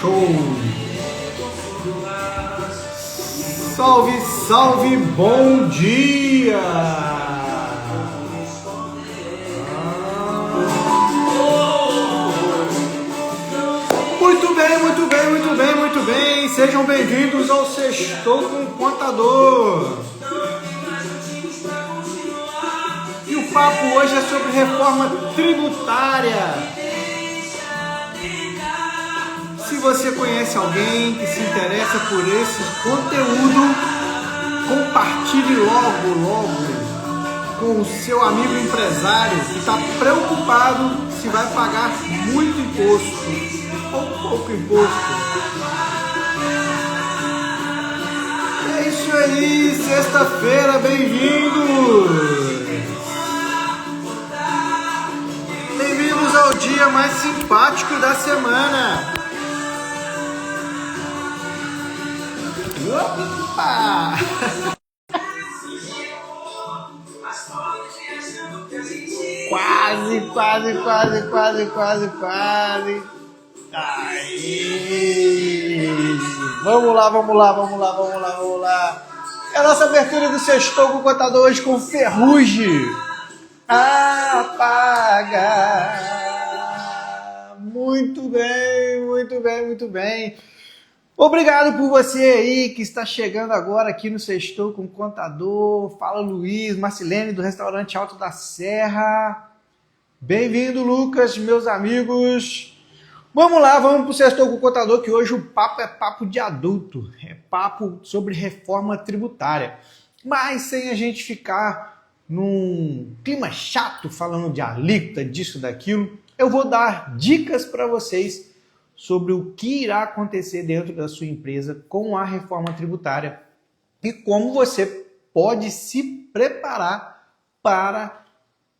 Show! Salve, salve, bom dia! Muito bem, muito bem, muito bem, muito bem. Sejam bem-vindos ao Sextou com o Contador. E o papo hoje é sobre reforma tributária. Se você conhece alguém que se interessa por esse conteúdo, compartilhe logo com o seu amigo empresário que está preocupado se vai pagar muito imposto ou pouco imposto. É isso aí, sexta-feira, bem-vindos! Bem-vindos ao dia mais simpático da semana! Opa! Quase. Aí. Vamos lá. É a nossa abertura do Sextou com o Contador hoje com Ferrugem. Apaga. Muito bem. Obrigado por você aí que está chegando agora aqui no Sextou com o Contador. Fala Luiz, Marcilene do Restaurante Alto da Serra. Bem-vindo, Lucas, meus amigos. Vamos lá, vamos para o Sextou com o Contador, que hoje o papo é papo de adulto. É papo sobre reforma tributária. Mas sem a gente ficar num clima chato falando de alíquota, disso, daquilo, eu vou dar dicas para vocês sobre o que irá acontecer dentro da sua empresa com a reforma tributária e como você pode se preparar para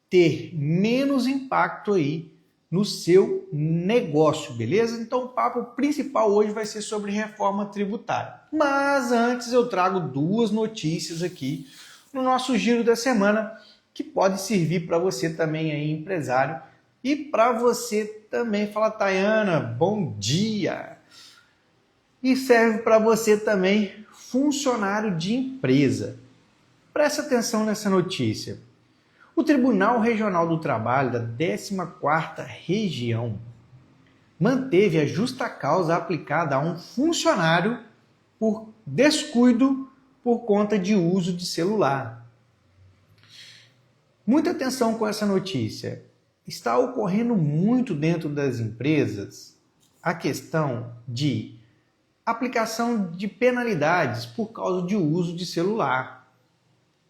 ter menos impacto aí no seu negócio, beleza? Então o papo principal hoje vai ser sobre reforma tributária. Mas antes eu trago duas notícias aqui no nosso giro da semana que pode servir para você também aí, empresário, e para você também, fala Tayana, bom dia! E serve para você também, funcionário de empresa. Presta atenção nessa notícia. O Tribunal Regional do Trabalho da 14ª Região manteve a justa causa aplicada a um funcionário por descuido por conta de uso de celular. Muita atenção com essa notícia. Está ocorrendo muito dentro das empresas a questão de aplicação de penalidades por causa de uso de celular.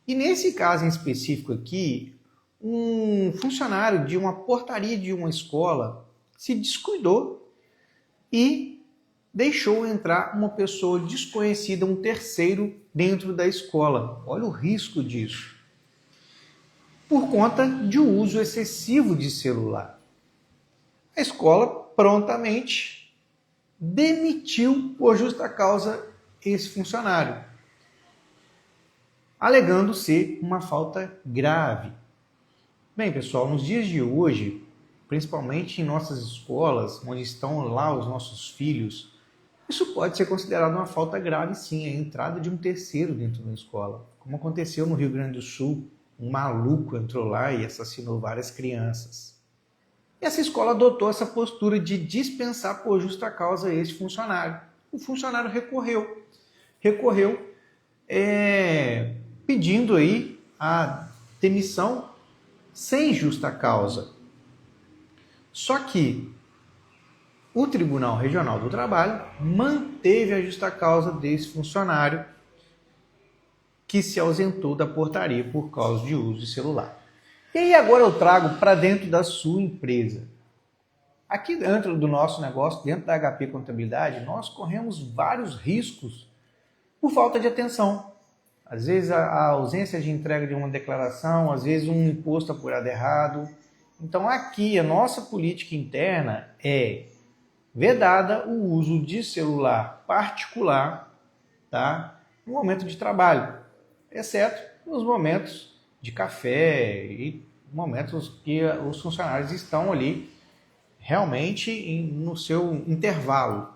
E nesse caso em específico aqui, um funcionário de uma portaria de uma escola se descuidou e deixou entrar uma pessoa desconhecida, um terceiro, dentro da escola. Olha o risco disso. Por conta de uso excessivo de celular. A escola prontamente demitiu por justa causa esse funcionário, alegando ser uma falta grave. Bem, pessoal, nos dias de hoje, principalmente em nossas escolas, onde estão lá os nossos filhos, isso pode ser considerado uma falta grave, sim, a entrada de um terceiro dentro da escola, como aconteceu no Rio Grande do Sul. Um maluco entrou lá e assassinou várias crianças. E essa escola adotou essa postura de dispensar por justa causa esse funcionário. O funcionário recorreu pedindo aí a demissão sem justa causa. Só que o Tribunal Regional do Trabalho manteve a justa causa desse funcionário que se ausentou da portaria por causa de uso de celular. E aí agora eu trago para dentro da sua empresa. Aqui dentro do nosso negócio, dentro da HP Contabilidade, nós corremos vários riscos por falta de atenção. Às vezes a ausência de entrega de uma declaração, às vezes um imposto apurado errado. Então aqui a nossa política interna é vedada o uso de celular particular, tá, no momento de trabalho, exceto nos momentos de café e momentos que os funcionários estão ali realmente no seu intervalo.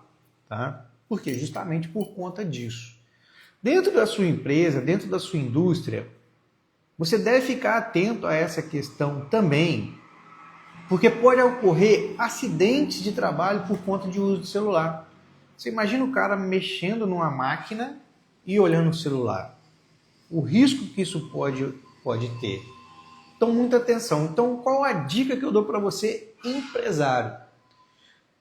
tá? Por quê? Justamente por conta disso. Dentro da sua empresa, dentro da sua indústria, você deve ficar atento a essa questão também, porque pode ocorrer acidentes de trabalho por conta de uso do celular. Você imagina o cara mexendo numa máquina e olhando o celular. O risco que isso pode ter. Então, muita atenção. Então, qual a dica que eu dou para você, empresário?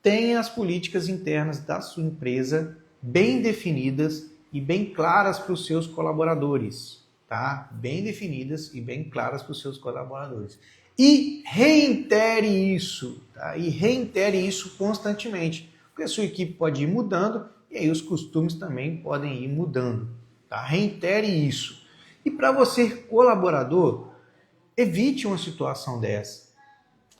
Tenha as políticas internas da sua empresa bem definidas e bem claras para os seus colaboradores, tá? Bem definidas e bem claras para os seus colaboradores. E reitere isso, tá? E reitere isso constantemente, porque a sua equipe pode ir mudando e aí os costumes também podem ir mudando, tá? Reitere isso. E para você, colaborador, evite uma situação dessa.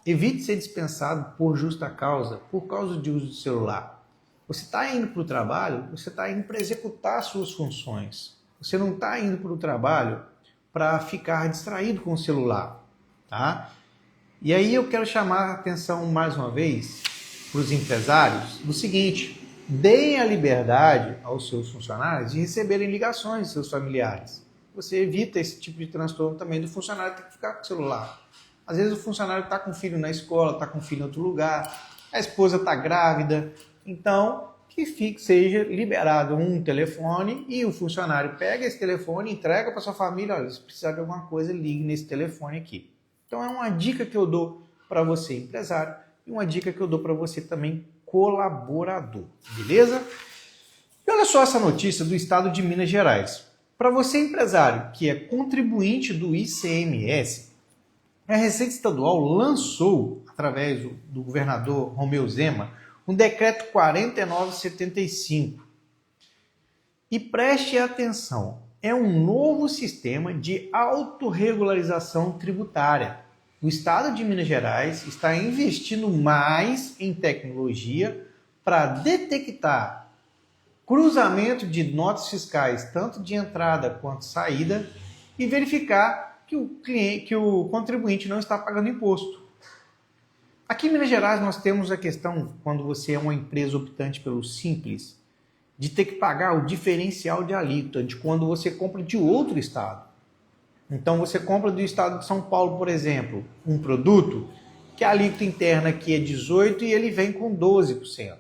Evite ser dispensado por justa causa, por causa de uso do celular. Você está indo para o trabalho, você está indo para executar suas funções. Você não está indo para o trabalho para ficar distraído com o celular, tá? E aí eu quero chamar a atenção mais uma vez para os empresários do seguinte: deem a liberdade aos seus funcionários de receberem ligações de seus familiares. Você evita esse tipo de transtorno também do funcionário ter que ficar com o celular. Às vezes o funcionário está com o filho na escola, está com o filho em outro lugar, a esposa está grávida. Então, que seja liberado um telefone e o funcionário pega esse telefone, entrega para sua família. Olha, se precisar de alguma coisa, ligue nesse telefone aqui. Então, é uma dica que eu dou para você, empresário, e uma dica que eu dou para você também, colaborador. Beleza? E olha só essa notícia do estado de Minas Gerais. Para você, empresário, que é contribuinte do ICMS, a Receita Estadual lançou, através do governador Romeu Zema, um decreto 4975. E preste atenção, é um novo sistema de autorregularização tributária. O Estado de Minas Gerais está investindo mais em tecnologia para detectar cruzamento de notas fiscais, tanto de entrada quanto saída, e verificar que o contribuinte não está pagando imposto. Aqui em Minas Gerais nós temos a questão, quando você é uma empresa optante pelo Simples, de ter que pagar o diferencial de alíquota de quando você compra de outro estado. Então você compra do estado de São Paulo, por exemplo, um produto que a alíquota interna aqui é 18% e ele vem com 12%.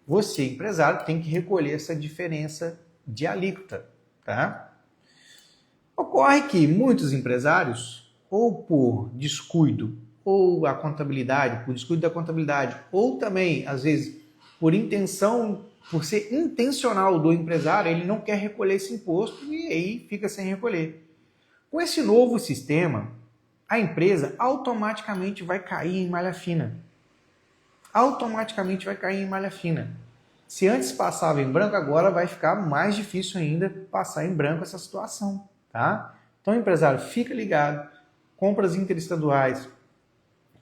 Você, empresário, tem que recolher essa diferença de alíquota, tá? Ocorre que muitos empresários, ou por descuido, ou a contabilidade, por descuido da contabilidade, ou também, às vezes, por intenção, por ser intencional do empresário, ele não quer recolher esse imposto e aí fica sem recolher. Com esse novo sistema, a empresa automaticamente vai cair em malha fina. Automaticamente vai cair em malha fina. Se antes passava em branco, agora vai ficar mais difícil ainda passar em branco essa situação. Tá? Então, empresário, fica ligado, compras interestaduais,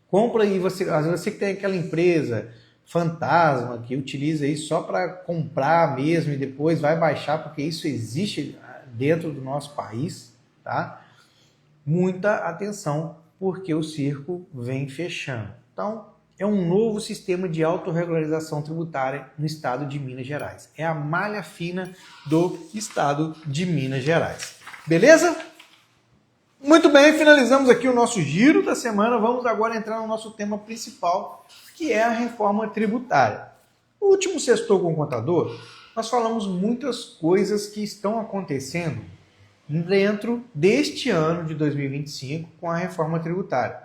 compra aí, você que tem aquela empresa fantasma que utiliza isso só para comprar mesmo e depois vai baixar, porque isso existe dentro do nosso país, tá? Muita atenção, porque o circo vem fechando. Então, é um novo sistema de autorregularização tributária no estado de Minas Gerais. É a malha fina do estado de Minas Gerais. Beleza? Muito bem, finalizamos aqui o nosso giro da semana. Vamos agora entrar no nosso tema principal, que é a reforma tributária. No último Sextou com o Contador, nós falamos muitas coisas que estão acontecendo dentro deste ano de 2025 com a reforma tributária.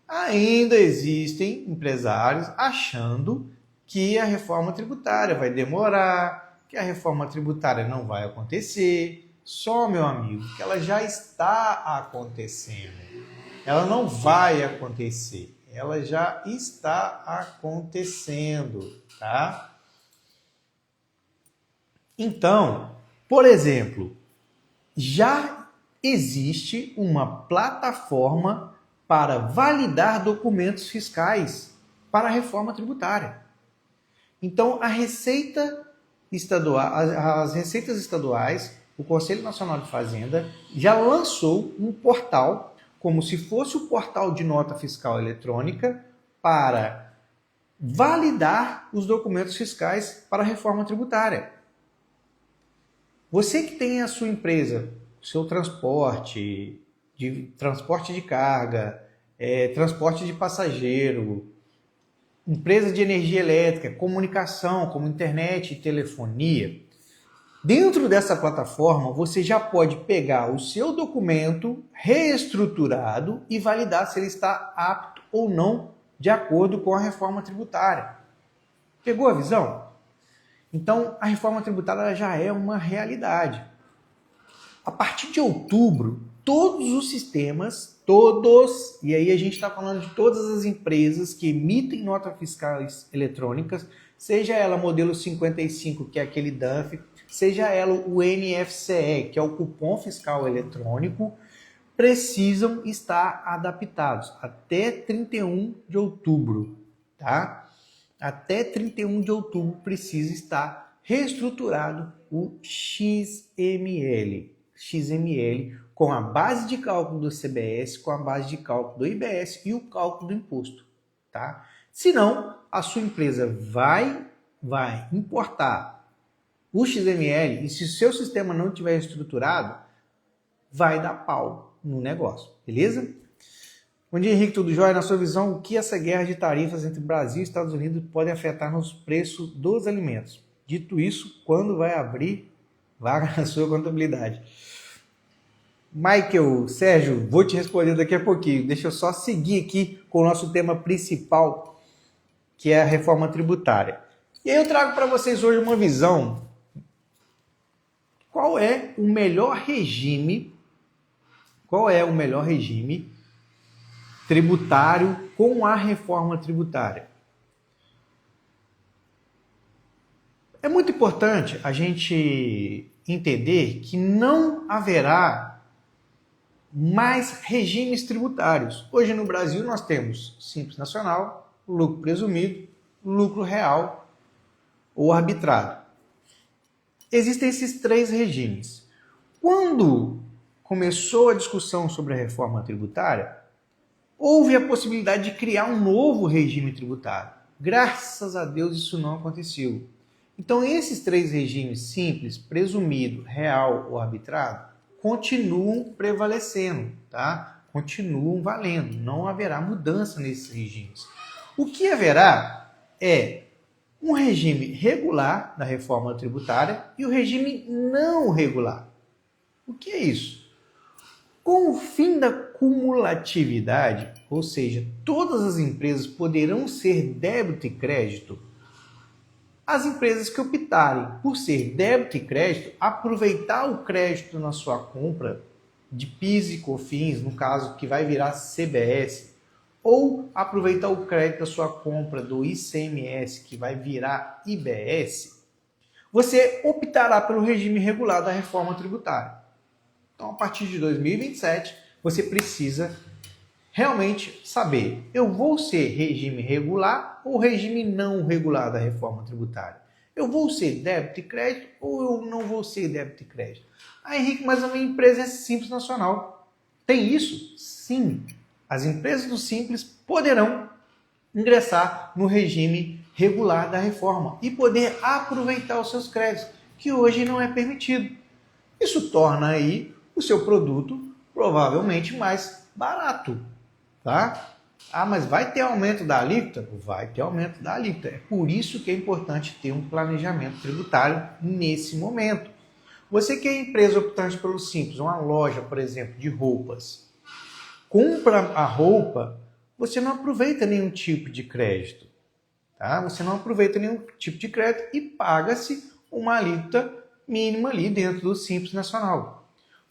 Ainda existem empresários achando que a reforma tributária vai demorar, que a reforma tributária não vai acontecer. Só, meu amigo, que ela já está acontecendo. Ela não vai acontecer. Ela já está acontecendo, tá? Então, por exemplo, já existe uma plataforma para validar documentos fiscais para a reforma tributária. Então, as receitas estaduais, o Conselho Nacional de Fazenda, já lançou um portal, como se fosse o portal de nota fiscal eletrônica, para validar os documentos fiscais para a reforma tributária. Você que tem a sua empresa, seu transporte de carga, transporte de passageiro, empresa de energia elétrica, comunicação, como internet e telefonia, dentro dessa plataforma você já pode pegar o seu documento reestruturado e validar se ele está apto ou não de acordo com a reforma tributária. Pegou a visão? Então, a reforma tributária já é uma realidade. A partir de outubro, todos os sistemas, e aí a gente está falando de todas as empresas que emitem notas fiscais eletrônicas, seja ela modelo 55, que é aquele DANF, seja ela o NFCE, que é o cupom fiscal eletrônico, precisam estar adaptados até 31 de outubro, tá? Até 31 de outubro precisa estar reestruturado o XML com a base de cálculo do CBS, com a base de cálculo do IBS e o cálculo do imposto, tá? Senão, a sua empresa vai importar o XML e se o seu sistema não estiver estruturado, vai dar pau no negócio, beleza? Bom dia, Henrique, tudo jóia? Na sua visão, o que essa guerra de tarifas entre Brasil e Estados Unidos pode afetar nos preços dos alimentos? Dito isso, quando vai abrir vaga na sua contabilidade? Michael, Sérgio, vou te responder daqui a pouquinho. Deixa eu só seguir aqui com o nosso tema principal, que é a reforma tributária. E aí eu trago para vocês hoje uma visão. Qual é o melhor regime tributário com a reforma tributária? É muito importante a gente entender que não haverá mais regimes tributários. Hoje no Brasil nós temos Simples Nacional, lucro presumido, lucro real ou arbitrado. Existem esses três regimes. Quando começou a discussão sobre a reforma tributária, houve a possibilidade de criar um novo regime tributário. Graças a Deus isso não aconteceu. Então esses três regimes, simples, presumido, real ou arbitrado, continuam prevalecendo, tá? Continuam valendo, não haverá mudança nesses regimes. O que haverá é um regime regular da reforma tributária e o regime não regular. O que é isso? Com o fim da cumulatividade, ou seja, todas as empresas poderão ser débito e crédito, as empresas que optarem por ser débito e crédito, aproveitar o crédito na sua compra de PIS e COFINS, no caso que vai virar CBS, ou aproveitar o crédito da sua compra do ICMS, que vai virar IBS, você optará pelo regime regular da reforma tributária. Então, a partir de 2027, você precisa realmente saber, eu vou ser regime regular ou regime não regular da reforma tributária? Eu vou ser débito e crédito ou eu não vou ser débito e crédito? Ah, Henrique, mas a minha empresa é Simples Nacional. Tem isso? Sim. As empresas do Simples poderão ingressar no regime regular da reforma e poder aproveitar os seus créditos, que hoje não é permitido. Isso torna aí o seu produto provavelmente mais barato, tá? Ah, mas vai ter aumento da alíquota? Vai ter aumento da alíquota. É por isso que é importante ter um planejamento tributário nesse momento. Você que é empresa optante pelo Simples, uma loja, por exemplo, de roupas, compra a roupa, você não aproveita nenhum tipo de crédito, tá? Você não aproveita nenhum tipo de crédito e paga-se uma alíquota mínima ali dentro do Simples Nacional.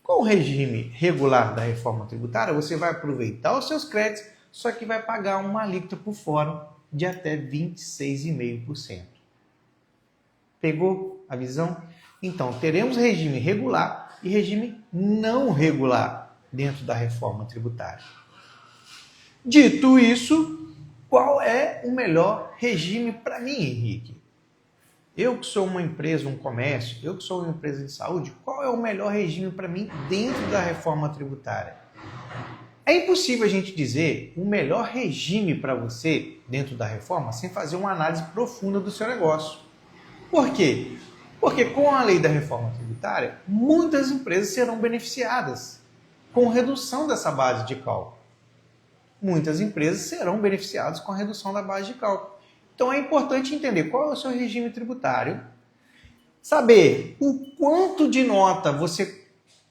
Com o regime regular da reforma tributária, você vai aproveitar os seus créditos, só que vai pagar uma alíquota por fora de até 26,5%. Pegou a visão? Então, teremos regime regular e regime não regular dentro da reforma tributária. Dito isso, qual é o melhor regime para mim, Henrique? Eu que sou uma empresa, um comércio, eu que sou uma empresa de saúde, qual é o melhor regime para mim dentro da reforma tributária? É impossível a gente dizer o melhor regime para você dentro da reforma sem fazer uma análise profunda do seu negócio. Por quê? Porque com a lei da reforma tributária, muitas empresas serão beneficiadas com redução dessa base de cálculo. Muitas empresas serão beneficiadas com a redução da base de cálculo. Então é importante entender qual é o seu regime tributário, saber o quanto de nota você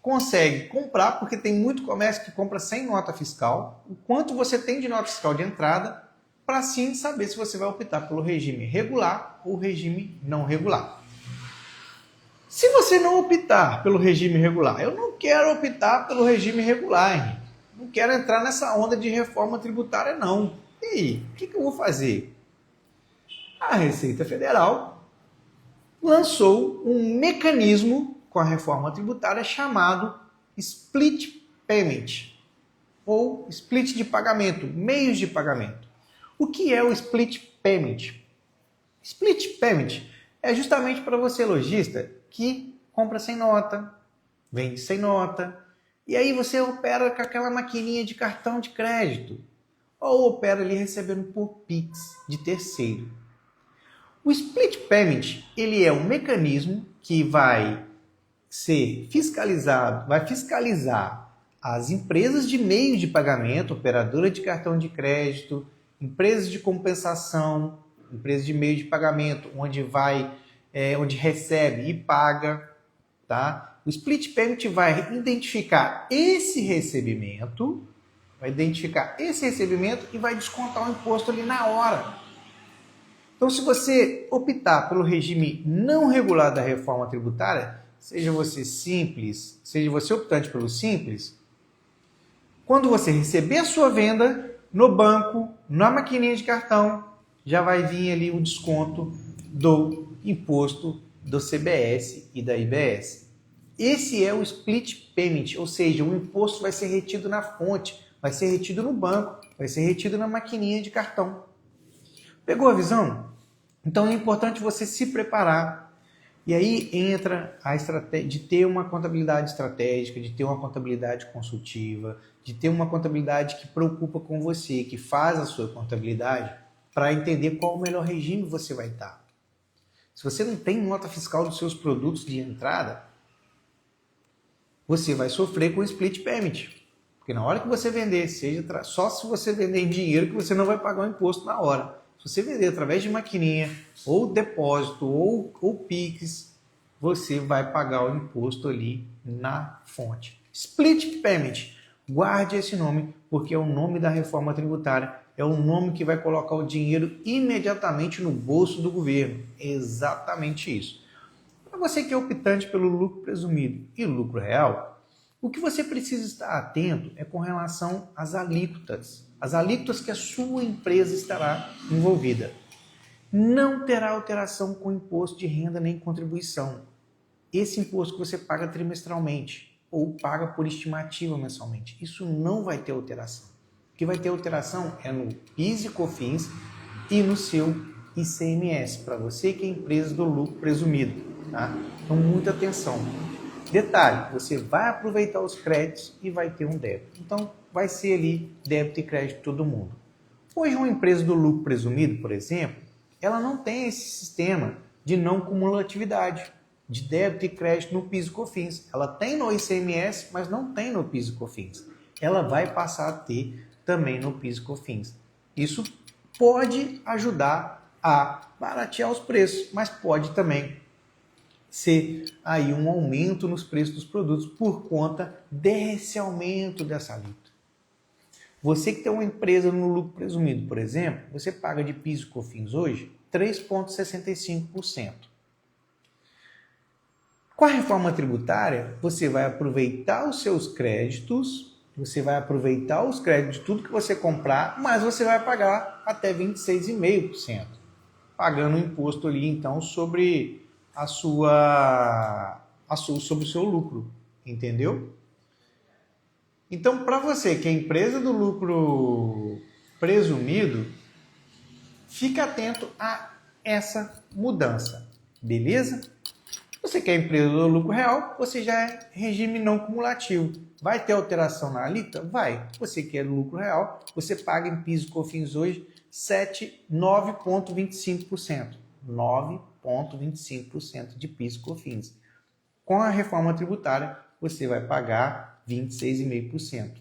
consegue comprar, porque tem muito comércio que compra sem nota fiscal, o quanto você tem de nota fiscal de entrada, para sim saber se você vai optar pelo regime regular ou regime não regular. Se você não optar pelo regime regular, eu não quero optar pelo regime regular, Henrique. Não quero entrar nessa onda de reforma tributária, não. E aí, o que eu vou fazer? A Receita Federal lançou um mecanismo com a reforma tributária chamado Split Payment, ou split de pagamento, meios de pagamento. O que é o Split Payment? Split Payment é justamente para você, lojista, que compra sem nota, vende sem nota, e aí você opera com aquela maquininha de cartão de crédito, ou opera ali recebendo por Pix de terceiro. O Split Payment, ele é um mecanismo que vai ser fiscalizado, vai fiscalizar as empresas de meio de pagamento, operadora de cartão de crédito, empresas de compensação, empresas de meio de pagamento, onde recebe e paga, tá? O Split Payment vai identificar esse recebimento, e vai descontar o imposto ali na hora. Então, se você optar pelo regime não regular da reforma tributária, seja você simples, seja você optante pelo simples, quando você receber a sua venda no banco, na maquininha de cartão, já vai vir ali o desconto do imposto do CBS e da IBS. Esse é o Split Payment, ou seja, o imposto vai ser retido na fonte, vai ser retido no banco, vai ser retido na maquininha de cartão. Pegou a visão? Então é importante você se preparar. E aí entra a estratégia de ter uma contabilidade estratégica, de ter uma contabilidade consultiva, de ter uma contabilidade que preocupa com você, que faz a sua contabilidade para entender qual o melhor regime você vai estar. Se você não tem nota fiscal dos seus produtos de entrada, você vai sofrer com o Split Payment. Porque na hora que você vender, só se você vender em dinheiro que você não vai pagar o imposto na hora. Se você vender através de maquininha, ou depósito, ou Pix, você vai pagar o imposto ali na fonte. Split Payment. Guarde esse nome, porque é o nome da reforma tributária. É o nome que vai colocar o dinheiro imediatamente no bolso do governo. É exatamente isso. Para você que é optante pelo lucro presumido e lucro real, o que você precisa estar atento é com relação às alíquotas. As alíquotas que a sua empresa estará envolvida. Não terá alteração com imposto de renda nem contribuição. Esse imposto que você paga trimestralmente ou paga por estimativa mensalmente, isso não vai ter alteração. O que vai ter alteração é no PIS e COFINS e no seu ICMS, para você que é empresa do lucro presumido. Tá? Então, muita atenção. Detalhe, você vai aproveitar os créditos e vai ter um débito. Então, vai ser ali débito e crédito de todo mundo. Hoje, uma empresa do lucro presumido, por exemplo, ela não tem esse sistema de não cumulatividade, de débito e crédito no PIS e COFINS. Ela tem no ICMS, mas não tem no PIS e COFINS. Ela vai passar a ter também no PIS e COFINS. Isso pode ajudar a baratear os preços, mas pode também ser aí um aumento nos preços dos produtos por conta desse aumento dessa alíquota. Você que tem uma empresa no lucro presumido, por exemplo, você paga de PIS e COFINS hoje 3,65%. Com a reforma tributária, você vai aproveitar os seus créditos, você vai aproveitar os créditos de tudo que você comprar, mas você vai pagar até 26,5%, pagando o imposto ali então sobre sobre o seu lucro, entendeu? Então, para você que é empresa do lucro presumido, fique atento a essa mudança, beleza? Você quer empresa do lucro real, você já é regime não cumulativo. Vai ter alteração na alíquota? Vai. Você quer lucro real, você paga em PIS e COFINS hoje 9,25%. 9,25% de PIS e COFINS. Com a reforma tributária, você vai pagar 26,5%.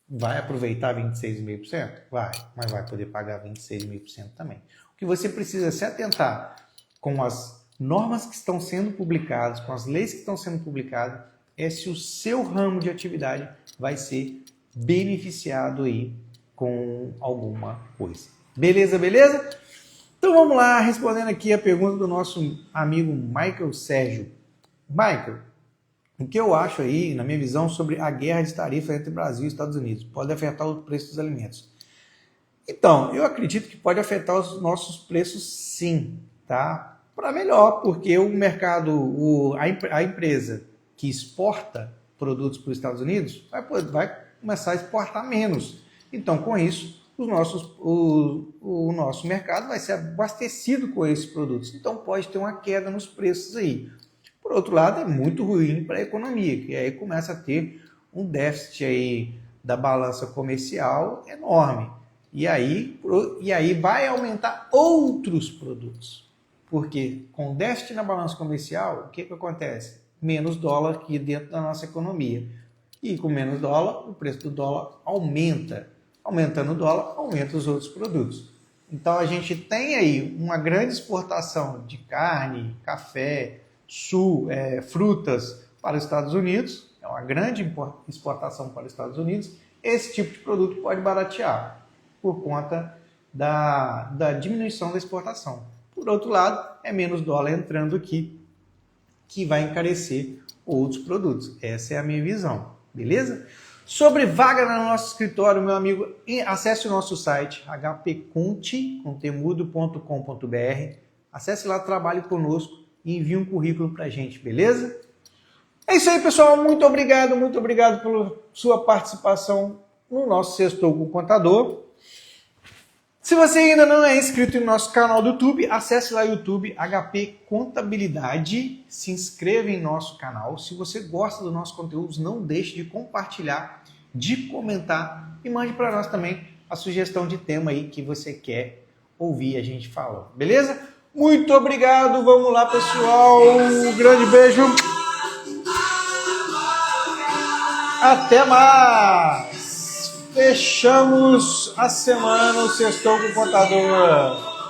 Vai aproveitar 26,5%? Vai, mas vai poder pagar 26,5% também. O que você precisa se atentar com as normas que estão sendo publicadas, com as leis que estão sendo publicadas, é se o seu ramo de atividade vai ser beneficiado aí com alguma coisa. Beleza, beleza? Então vamos lá, respondendo aqui a pergunta do nosso amigo Michael Sérgio. Michael, o que eu acho aí, na minha visão, sobre a guerra de tarifas entre Brasil e Estados Unidos? Pode afetar o preço dos alimentos. Então, eu acredito que pode afetar os nossos preços sim, tá? Para melhor, porque o mercado, a empresa que exporta produtos para os Estados Unidos vai começar a exportar menos. Então, com isso, o nosso mercado vai ser abastecido com esses produtos. Então, pode ter uma queda nos preços aí. Por outro lado, é muito ruim para a economia, que aí começa a ter um déficit aí da balança comercial enorme. E aí vai aumentar outros produtos. Porque com déficit na balança comercial, o que acontece? Menos dólar aqui dentro da nossa economia. E com menos dólar, o preço do dólar aumenta. Aumentando o dólar, aumenta os outros produtos. Então a gente tem aí uma grande exportação de carne, café, frutas para os Estados Unidos. É uma grande exportação para os Estados Unidos. Esse tipo de produto pode baratear por conta da diminuição da exportação. Por outro lado, é menos dólar entrando aqui, que vai encarecer outros produtos. Essa é a minha visão, beleza? Sobre vaga no nosso escritório, meu amigo, acesse o nosso site hpconte.com.br, acesse lá, trabalhe conosco e envie um currículo para a gente, beleza? É isso aí, pessoal. Muito obrigado pela sua participação no nosso Sextou com o Contador. Se você ainda não é inscrito no nosso canal do YouTube, acesse lá o YouTube HP Contabilidade, se inscreva em nosso canal. Se você gosta do nosso conteúdo, não deixe de compartilhar, de comentar e mande para nós também a sugestão de tema aí que você quer ouvir a gente falando, beleza? Muito obrigado, vamos lá, pessoal, um grande beijo, até mais! Fechamos a semana, o Sextou com o Contador.